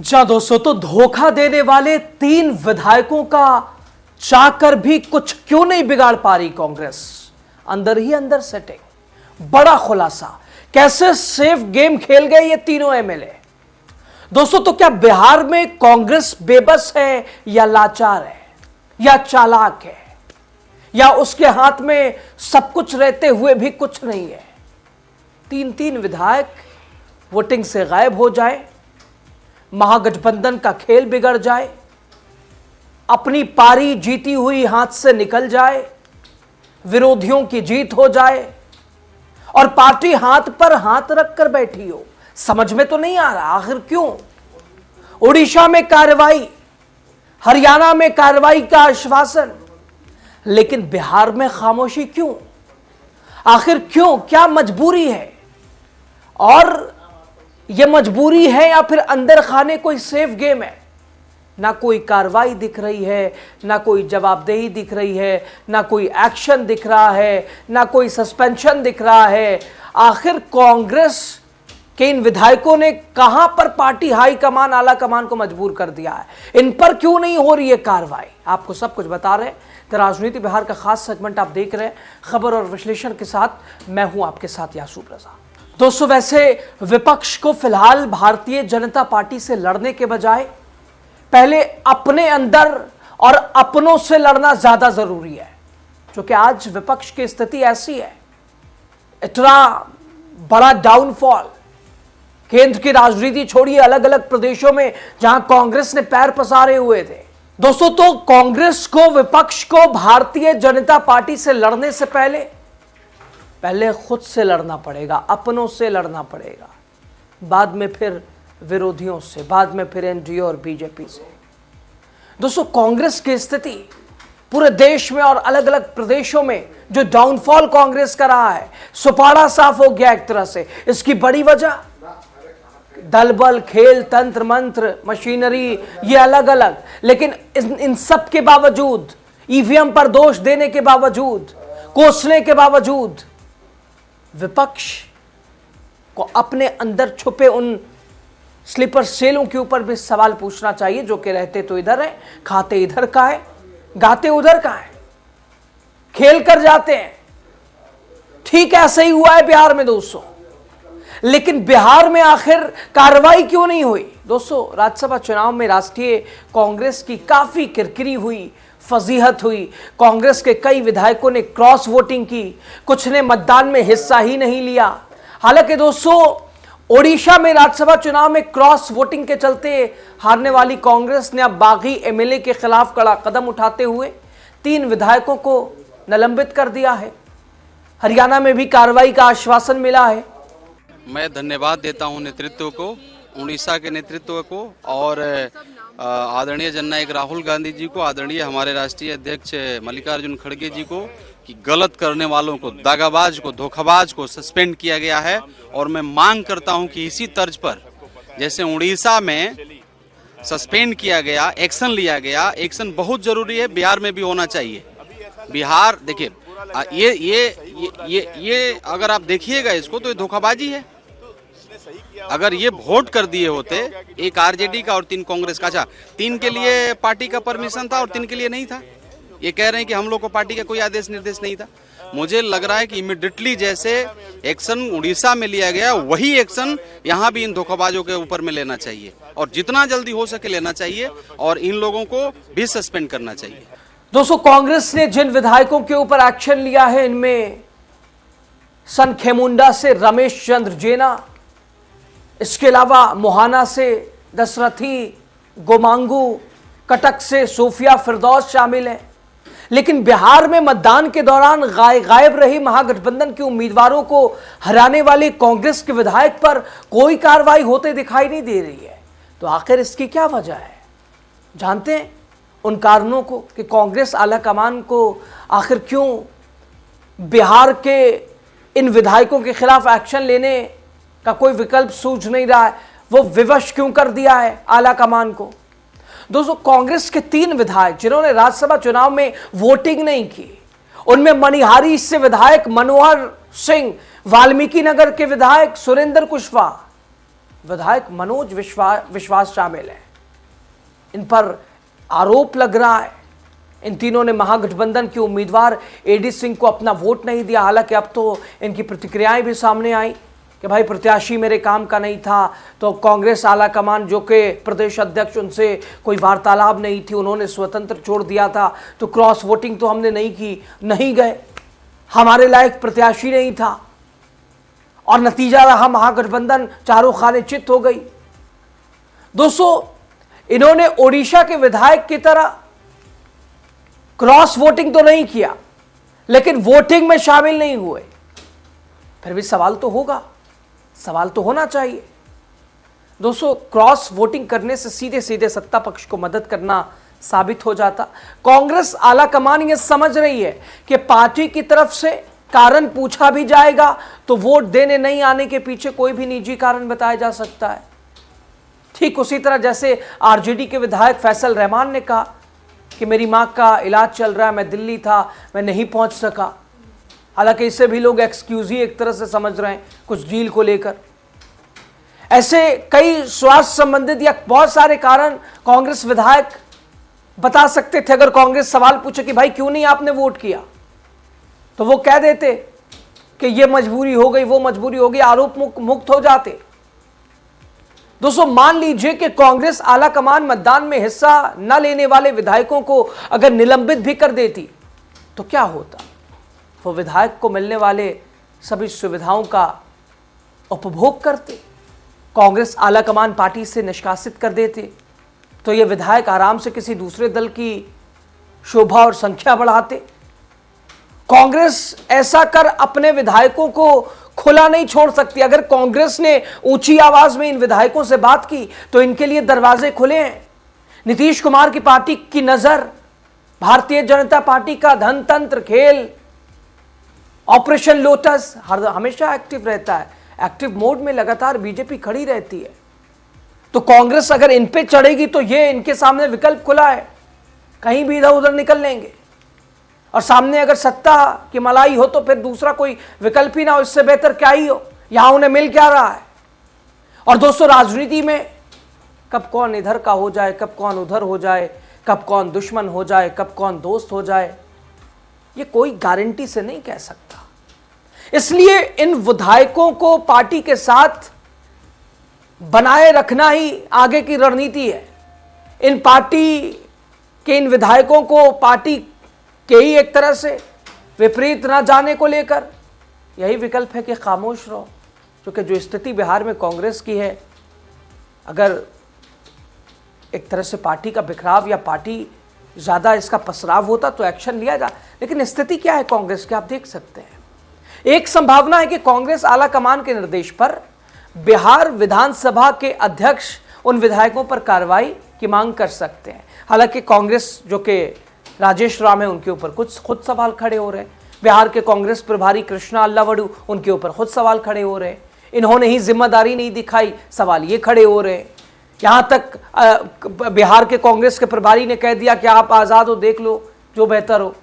जी दोस्तों, तो धोखा देने वाले 3 विधायकों का चाहकर भी कुछ क्यों नहीं बिगाड़ पा रही कांग्रेस? अंदर ही अंदर सेटिंग, बड़ा खुलासा, कैसे सेफ गेम खेल गए ये तीनों एमएलए। दोस्तों, तो क्या बिहार में कांग्रेस बेबस है या लाचार है या चालाक है या उसके हाथ में सब कुछ रहते हुए भी कुछ नहीं है? 3 विधायक वोटिंग से गायब हो जाए, महागठबंधन का खेल बिगड़ जाए, अपनी पारी जीती हुई हाथ से निकल जाए, विरोधियों की जीत हो जाए और पार्टी हाथ पर हाथ रखकर बैठी हो। समझ में तो नहीं आ रहा आखिर क्यों? उड़ीसा में कार्रवाई, हरियाणा में कार्रवाई का आश्वासन, लेकिन बिहार में खामोशी क्यों? आखिर क्यों? क्या मजबूरी है? और यह मजबूरी है या फिर अंदर खाने कोई सेफ गेम है? ना कोई कार्रवाई दिख रही है, ना कोई जवाबदेही दिख रही है, ना कोई एक्शन दिख रहा है, ना कोई सस्पेंशन दिख रहा है। आखिर कांग्रेस के इन विधायकों ने कहां पर पार्टी हाई कमान, आला कमान को मजबूर कर दिया है? इन पर क्यों नहीं हो रही है कार्रवाई? आपको सब कुछ बता रहे हैं। तो राजनीति बिहार का खास सेगमेंट आप देख रहे हैं, खबर और विश्लेषण के साथ मैं हूं आपके साथ यासूब रजा। दोस्तों, वैसे विपक्ष को फिलहाल भारतीय जनता पार्टी से लड़ने के बजाय पहले अपने अंदर और अपनों से लड़ना ज्यादा जरूरी है, क्योंकि आज विपक्ष की स्थिति ऐसी है, इतना बड़ा डाउनफॉल, केंद्र की राजनीति छोड़िए, अलग अलग प्रदेशों में जहां कांग्रेस ने पैर पसारे हुए थे। दोस्तों, तो कांग्रेस को, विपक्ष को भारतीय जनता पार्टी से लड़ने से पहले खुद से लड़ना पड़ेगा, अपनों से लड़ना पड़ेगा, बाद में फिर विरोधियों से, बाद में फिर एनडीए और बीजेपी से। दोस्तों, कांग्रेस की स्थिति पूरे देश में और अलग अलग प्रदेशों में जो डाउनफॉल कांग्रेस का रहा है, सुपाड़ा साफ हो गया एक तरह से। इसकी बड़ी वजह दल बल, खेल, तंत्र मंत्र, मशीनरी, ये अलग अलग, लेकिन इन सब के बावजूद, ईवीएम पर दोष देने के बावजूद, कोसने के बावजूद, विपक्ष को अपने अंदर छुपे उन स्लीपर सेलों के ऊपर भी सवाल पूछना चाहिए, जो कि रहते तो इधर है, खाते इधर का है, गाते उधर का है, खेल कर जाते हैं। ठीक ऐसे ही हुआ है बिहार में दोस्तों, लेकिन बिहार में आखिर कार्रवाई क्यों नहीं हुई? दोस्तों, राज्यसभा चुनाव में राष्ट्रीय कांग्रेस की काफी किरकिरी हुई, फजीहत हुई। कांग्रेस के कई विधायकों ने क्रॉस वोटिंग की, कुछ ने मतदान में हिस्सा ही नहीं लिया। हालांकि दोस्तों, ओडिशा में राज्यसभा चुनाव में क्रॉस वोटिंग के चलते हारने वाली कांग्रेस ने अब बागी एमएलए के खिलाफ कड़ा कदम उठाते हुए 3 विधायकों को निलंबित कर दिया है। हरियाणा में भी कार्रवाई का आश्वासन मिला है। मैं धन्यवाद देता हूं नेतृत्व को, उड़ीसा के नेतृत्व को और आदरणीय जननायक राहुल गांधी जी को, आदरणीय हमारे राष्ट्रीय अध्यक्ष मल्लिकार्जुन खड़गे जी को, कि गलत करने वालों को, दागाबाज को, धोखाबाज को सस्पेंड किया गया है। और मैं मांग करता हूं कि इसी तर्ज पर जैसे उड़ीसा में सस्पेंड किया गया, एक्शन लिया गया, एक्शन बहुत जरूरी है, बिहार में भी होना चाहिए। बिहार देखिए, ये अगर आप देखिएगा इसको तो ये धोखाबाजी है। अगर ये वोट कर दिए होते, एक आरजेडी का और 3 कांग्रेस का, अच्छा 3 के लिए पार्टी का परमिशन था और 3 के लिए नहीं था। ये कह रहे हैं कि हम लोग को पार्टी का कोई आदेश निर्देश नहीं था। मुझे लग रहा है कि इमीडिएटली जैसे एक्शन उड़ीसा में लिया गया, वही एक्शन यहाँ भी इन धोखाबाजों के ऊपर में लेना चाहिए और जितना जल्दी हो सके लेना चाहिए और इन लोगों को भी सस्पेंड करना चाहिए। दोस्तों, कांग्रेस ने जिन विधायकों के ऊपर एक्शन लिया है, इनमें सनखेमुंडा से रमेश चंद्र जेना, इसके अलावा मोहाना से दशरथी गोमांगू, कटक से सूफिया फिरदौस शामिल है। लेकिन बिहार में मतदान के दौरान गायब रही महागठबंधन के उम्मीदवारों को हराने वाले कांग्रेस के विधायक पर कोई कार्रवाई होते दिखाई नहीं दे रही है। तो आखिर इसकी क्या वजह है? जानते हैं उन कारणों को कि कांग्रेस आला कमान को आखिर क्यों बिहार के इन विधायकों के खिलाफ एक्शन लेने का कोई विकल्प सूझ नहीं रहा है। वो विवश क्यों कर दिया है आला कमान को? दोस्तों, कांग्रेस के 3 विधायक जिन्होंने राज्यसभा चुनाव में वोटिंग नहीं की, उनमें मनिहारी से विधायक मनोहर सिंह, वाल्मीकि नगर के विधायक सुरेंद्र कुशवाहा, विधायक मनोज विश्वास शामिल हैं। इन पर आरोप लग रहा है इन तीनों ने महागठबंधन के उम्मीदवार एडी सिंह को अपना वोट नहीं दिया। हालांकि अब तो इनकी प्रतिक्रियाएं भी सामने आई कि भाई प्रत्याशी मेरे काम का नहीं था, तो कांग्रेस आला कमान जो कि प्रदेश अध्यक्ष, उनसे कोई वार्तालाप नहीं थी, उन्होंने स्वतंत्र छोड़ दिया था, तो क्रॉस वोटिंग तो हमने नहीं की, नहीं गए, हमारे लायक प्रत्याशी नहीं था और नतीजा रहा महागठबंधन चारों खाने चित हो गई। दोस्तों, इन्होंने ओडिशा के विधायक की तरह क्रॉस वोटिंग तो नहीं किया, लेकिन वोटिंग में शामिल नहीं हुए। फिर भी सवाल तो होगा, सवाल तो होना चाहिए। दोस्तों, क्रॉस वोटिंग करने से सीधे सीधे सत्ता पक्ष को मदद करना साबित हो जाता। कांग्रेस आला कमान ये समझ रही है कि पार्टी की तरफ से कारण पूछा भी जाएगा तो वोट देने नहीं आने के पीछे कोई भी निजी कारण बताया जा सकता है। ठीक उसी तरह जैसे आरजेडी के विधायक फैसल रहमान ने कहा कि मेरी मां का इलाज चल रहा है, मैं दिल्ली था, मैं नहीं पहुंच सका। हालांकि इससे भी लोग एक्सक्यूज ही एक तरह से समझ रहे हैं कुछ डील को लेकर। ऐसे कई स्वास्थ्य संबंधित या बहुत सारे कारण कांग्रेस विधायक बता सकते थे। अगर कांग्रेस सवाल पूछे कि भाई क्यों नहीं आपने वोट किया, तो वो कह देते कि ये मजबूरी हो गई, वो मजबूरी हो गई, आरोप मुक्त हो जाते। दोस्तों, मान लीजिए कि कांग्रेस आला कमान मतदान में हिस्सा न लेने वाले विधायकों को अगर निलंबित भी कर देती तो क्या होता? वो विधायक को मिलने वाले सभी सुविधाओं का उपभोग करते, कांग्रेस आला कमान पार्टी से निष्कासित कर देते, तो ये विधायक आराम से किसी दूसरे दल की शोभा और संख्या बढ़ाते। कांग्रेस ऐसा कर अपने विधायकों को खुला नहीं छोड़ सकती। अगर कांग्रेस ने ऊंची आवाज में इन विधायकों से बात की तो इनके लिए दरवाजे खुले हैं। नीतीश कुमार की पार्टी की नजर भारतीय जनता पार्टी का धनतंत्र खेल ऑपरेशन लोटस हमेशा एक्टिव रहता है। एक्टिव मोड में लगातार बीजेपी खड़ी रहती है। तो कांग्रेस अगर इन पे चढ़ेगी तो ये इनके सामने विकल्प खुला है, कहीं भी इधर उधर निकल लेंगे। और सामने अगर सत्ता की मलाई हो तो फिर दूसरा कोई विकल्प ही ना हो, इससे बेहतर क्या ही हो। यहां उन्हें मिल क्या रहा है। और दोस्तों, राजनीति में कब कौन इधर का हो जाए, कब कौन उधर हो जाए, कब कौन दुश्मन हो जाए, कब कौन दोस्त हो जाए, ये कोई गारंटी से नहीं कह सकता। इसलिए इन विधायकों को पार्टी के साथ बनाए रखना ही आगे की रणनीति है। इन पार्टी के इन विधायकों को पार्टी के ही एक तरह से विपरीत ना जाने को लेकर यही विकल्प है कि खामोश रहो। क्योंकि जो स्थिति बिहार में कांग्रेस की है, अगर एक तरह से पार्टी का बिखराव या पार्टी ज़्यादा इसका पसराव होता तो एक्शन लिया जा, लेकिन स्थिति क्या है कांग्रेस की आप देख सकते हैं। एक संभावना है कि कांग्रेस आला कमान के निर्देश पर बिहार विधानसभा के अध्यक्ष उन विधायकों पर कार्रवाई की मांग कर सकते हैं। हालांकि कांग्रेस जो कि राजेश राम है उनके ऊपर कुछ खुद सवाल खड़े हो रहे हैं। बिहार के कांग्रेस प्रभारी कृष्णा अल्लावड़ू उनके ऊपर खुद सवाल खड़े हो रहे हैं। इन्होंने ही जिम्मेदारी नहीं दिखाई, सवाल ये खड़े हो रहे हैं। यहाँ तक बिहार के कांग्रेस के प्रभारी ने कह दिया कि आप आज़ाद हो, देख लो जो बेहतर हो।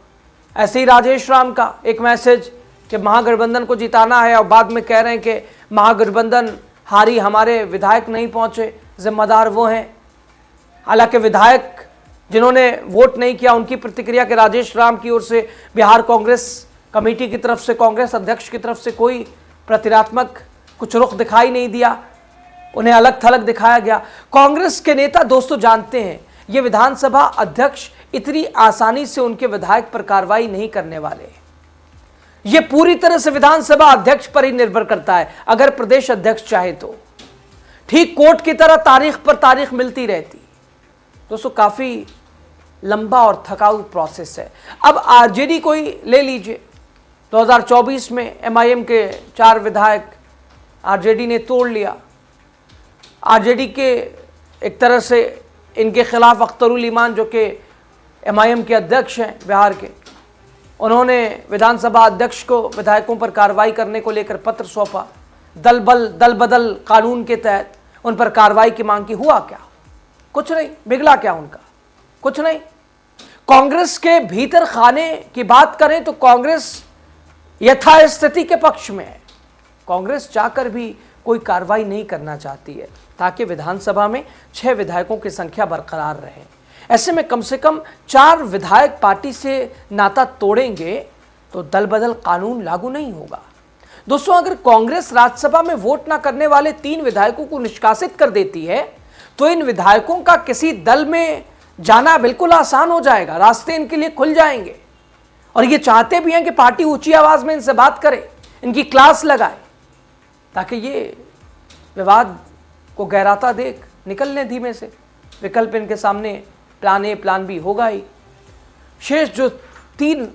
ऐसे ही राजेश राम का एक मैसेज कि महागठबंधन को जिताना है, और बाद में कह रहे हैं कि महागठबंधन हारी, हमारे विधायक नहीं पहुंचे, जिम्मेदार वो हैं। हालांकि विधायक जिन्होंने वोट नहीं किया उनकी प्रतिक्रिया के राजेश राम की ओर से बिहार कांग्रेस कमेटी की तरफ से, कांग्रेस अध्यक्ष की तरफ से कोई प्रतिक्रियात्मक कुछ रुख दिखाई नहीं दिया, उन्हें अलग थलग दिखाया गया। कांग्रेस के नेता दोस्तों जानते हैं ये विधानसभा अध्यक्ष इतनी आसानी से उनके विधायक पर कार्रवाई नहीं करने वाले। ये पूरी तरह से विधानसभा अध्यक्ष पर ही निर्भर करता है। अगर प्रदेश अध्यक्ष चाहे तो ठीक कोर्ट की तरह तारीख पर तारीख मिलती रहती। दोस्तों, काफी लंबा और थकाऊ प्रोसेस है। अब आरजेडी को ही ले लीजिए, 2024 में एमआईएम के 4 विधायक आरजेडी ने तोड़ लिया। आरजेडी के एक तरह से इनके खिलाफ अख्तरुल ईमान जो कि एमआईएम के अध्यक्ष हैं बिहार के, उन्होंने विधानसभा अध्यक्ष को विधायकों पर कार्रवाई करने को लेकर पत्र सौंपा। दल बदल कानून के तहत उन पर कार्रवाई की मांग की, हुआ क्या? कुछ नहीं। बिगड़ा क्या उनका? कुछ नहीं। कांग्रेस के भीतर खाने की बात करें तो कांग्रेस यथास्थिति के पक्ष में है। कांग्रेस चाहकर भी कोई कार्रवाई नहीं करना चाहती है ताकि विधानसभा में 6 विधायकों की संख्या बरकरार रहे। ऐसे में कम से कम 4 विधायक पार्टी से नाता तोड़ेंगे तो दल बदल कानून लागू नहीं होगा। दोस्तों, अगर कांग्रेस राज्यसभा में वोट ना करने वाले 3 विधायकों को निष्कासित कर देती है तो इन विधायकों का किसी दल में जाना बिल्कुल आसान हो जाएगा, रास्ते इनके लिए खुल जाएंगे। और ये चाहते भी हैं कि पार्टी ऊंची आवाज में इनसे बात करे, इनकी क्लास लगाए, ताकि ये विवाद को गहराता देख निकलने धीमे से। विकल्प इनके सामने प्लान ए प्लान बी होगा ही। शेष जो 3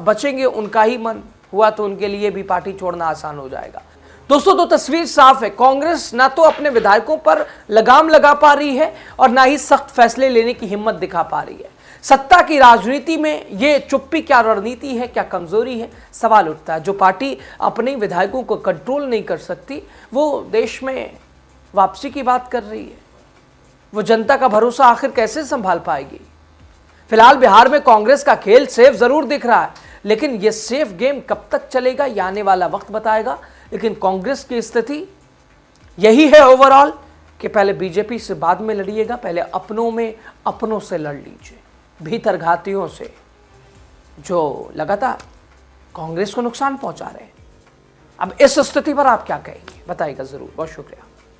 बचेंगे उनका ही मन हुआ तो उनके लिए भी पार्टी छोड़ना आसान हो जाएगा। दोस्तों, तो तस्वीर साफ है, कांग्रेस ना तो अपने विधायकों पर लगाम लगा पा रही है और ना ही सख्त फैसले लेने की हिम्मत दिखा पा रही है। सत्ता की राजनीति में ये चुप्पी क्या रणनीति है, क्या कमजोरी है, सवाल उठता है। जो पार्टी अपने विधायकों को कंट्रोल नहीं कर सकती वो देश में वापसी की बात कर रही है। वो जनता का भरोसा आखिर कैसे संभाल पाएगी? फिलहाल बिहार में कांग्रेस का खेल सेफ जरूर दिख रहा है, लेकिन ये सेफ गेम कब तक चलेगा ये आने वाला वक्त बताएगा। लेकिन कांग्रेस की स्थिति यही है ओवरऑल कि पहले बीजेपी से बाद में लड़िएगा, पहले अपनों में अपनों से लड़ लीजिए, भीतर घातियों से जो लगातार कांग्रेस को नुकसान पहुंचा रहे हैं। अब इस स्थिति पर आप क्या कहेंगे बताइएगा जरूर। बहुत शुक्रिया।